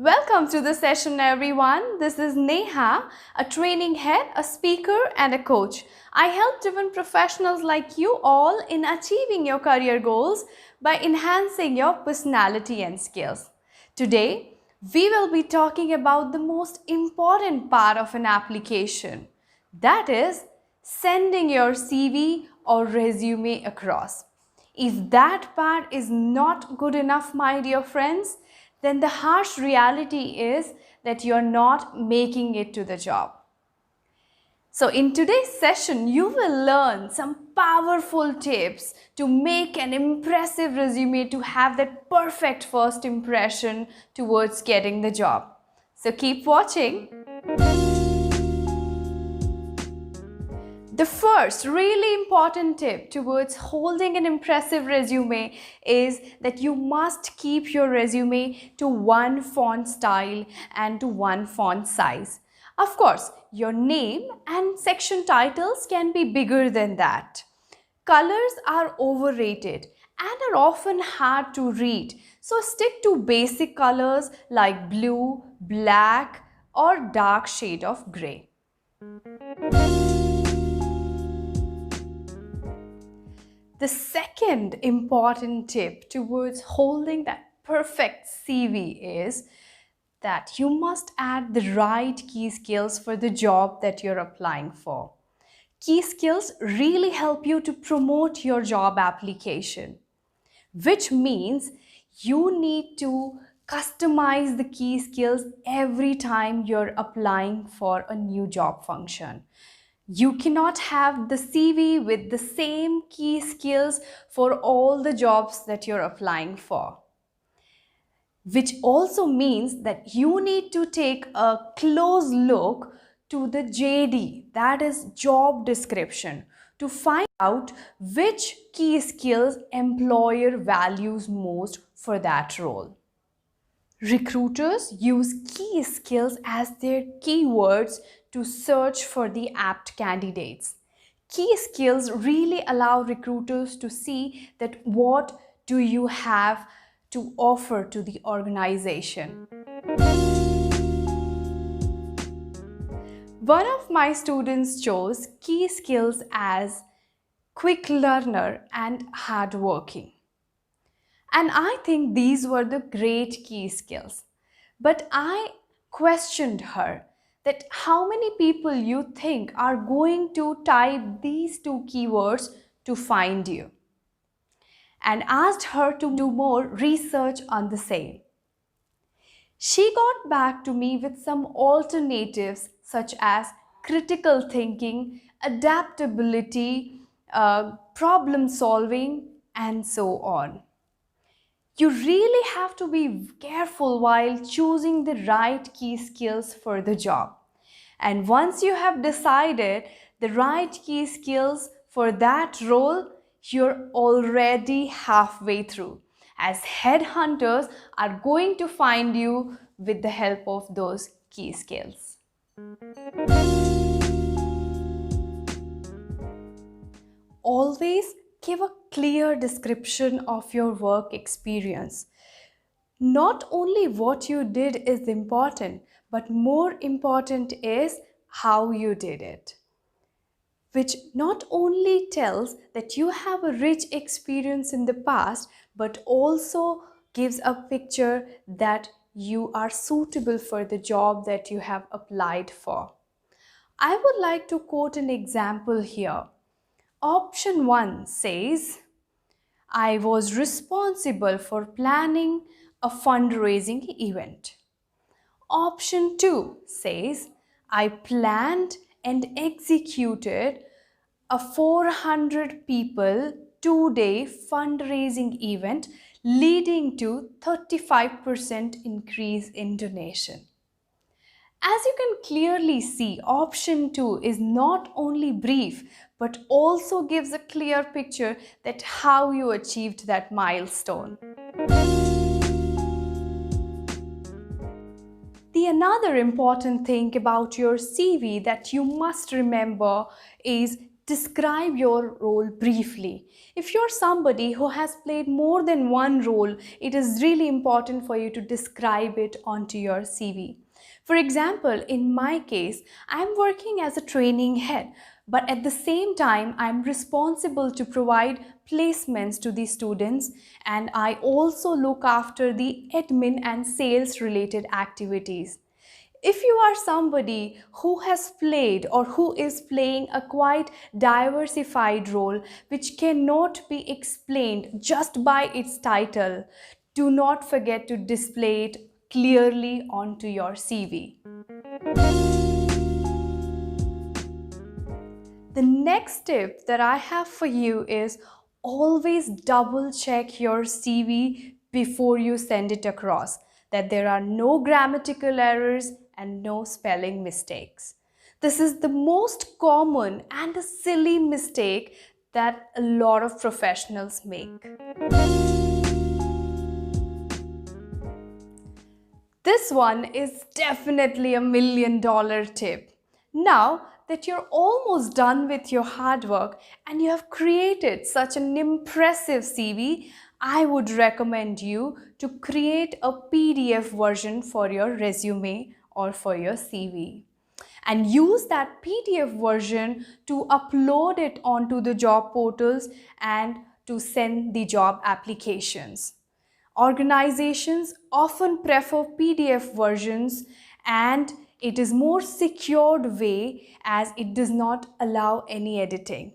Welcome to the session, everyone. This is Neha, a training head, a speaker, and a coach. I help driven professionals like you all in achieving your career goals by enhancing your personality and skills. Today, we will be talking about the most important part of an application. That is, sending your CV or resume across. If that part is not good enough, my dear friends, then the harsh reality is that you're not making it to the job. So in today's session, you will learn some powerful tips to make an impressive resume to have that perfect first impression towards getting the job. So keep watching. The first really important tip towards holding an impressive resume is that you must keep your resume to one font style and to one font size. Of course, your name and section titles can be bigger than that. Colors are overrated and are often hard to read, so stick to basic colors like blue, black, or dark shade of grey. The second important tip towards holding that perfect CV is that you must add the right key skills for the job that you're applying for. Key skills really help you to promote your job application, which means you need to customize the key skills every time you're applying for a new job function. You cannot have the CV with the same key skills for all the jobs that you're applying for. Which also means that you need to take a close look to the JD, that is job description, to find out which key skills employer values most for that role. Recruiters use key skills as their keywords to search for the apt candidates. Key skills really allow recruiters to see that what do you have to offer to the organization. One of my students chose key skills as quick learner and hardworking. And I think these were the great key skills. But I questioned her that how many people you think are going to type these two keywords to find you, and asked her to do more research on the same. She got back to me with some alternatives such as critical thinking, adaptability, problem solving, and so on. You really have to be careful while choosing the right key skills for the job. And once you have decided the right key skills for that role, you're already halfway through, as headhunters are going to find you with the help of those key skills. Always give a clear description of your work experience. Not only what you did is important, but more important is how you did it, which not only tells that you have a rich experience in the past, but also gives a picture that you are suitable for the job that you have applied for. I would like to quote an example here. Option 1 says, I was responsible for planning a fundraising event. Option 2 says, I planned and executed a 400 people 2-day fundraising event leading to 35% increase in donation. As you can clearly see, option 2 is not only brief, but also gives a clear picture that how you achieved that milestone. The another important thing about your CV that you must remember is describe your role briefly. If you're somebody who has played more than one role, it is really important for you to describe it onto your CV. For example, in my case, I'm working as a training head, but at the same time, I'm responsible to provide placements to the students, and I also look after the admin and sales related activities. If you are somebody who has played or who is playing a quite diversified role which cannot be explained just by its title, do not forget to display it clearly onto your CV. The next tip that I have for you is always double check your CV before you send it across, that there are no grammatical errors and no spelling mistakes. This is the most common and a silly mistake that a lot of professionals make. This one is definitely $1 million tip. Now that you're almost done with your hard work and you have created such an impressive CV, I would recommend you to create a PDF version for your resume or for your CV, and use that PDF version to upload it onto the job portals and to send the job applications. Organizations often prefer PDF versions, and it is more secured way as it does not allow any editing.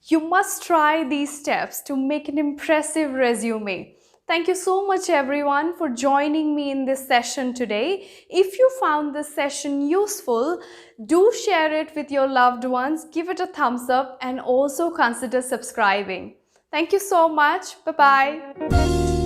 You must try these steps to make an impressive resume. Thank you so much everyone for joining me in this session today. If you found this session useful, do share it with your loved ones, give it a thumbs up, and also consider subscribing. Thank you so much. Bye-bye.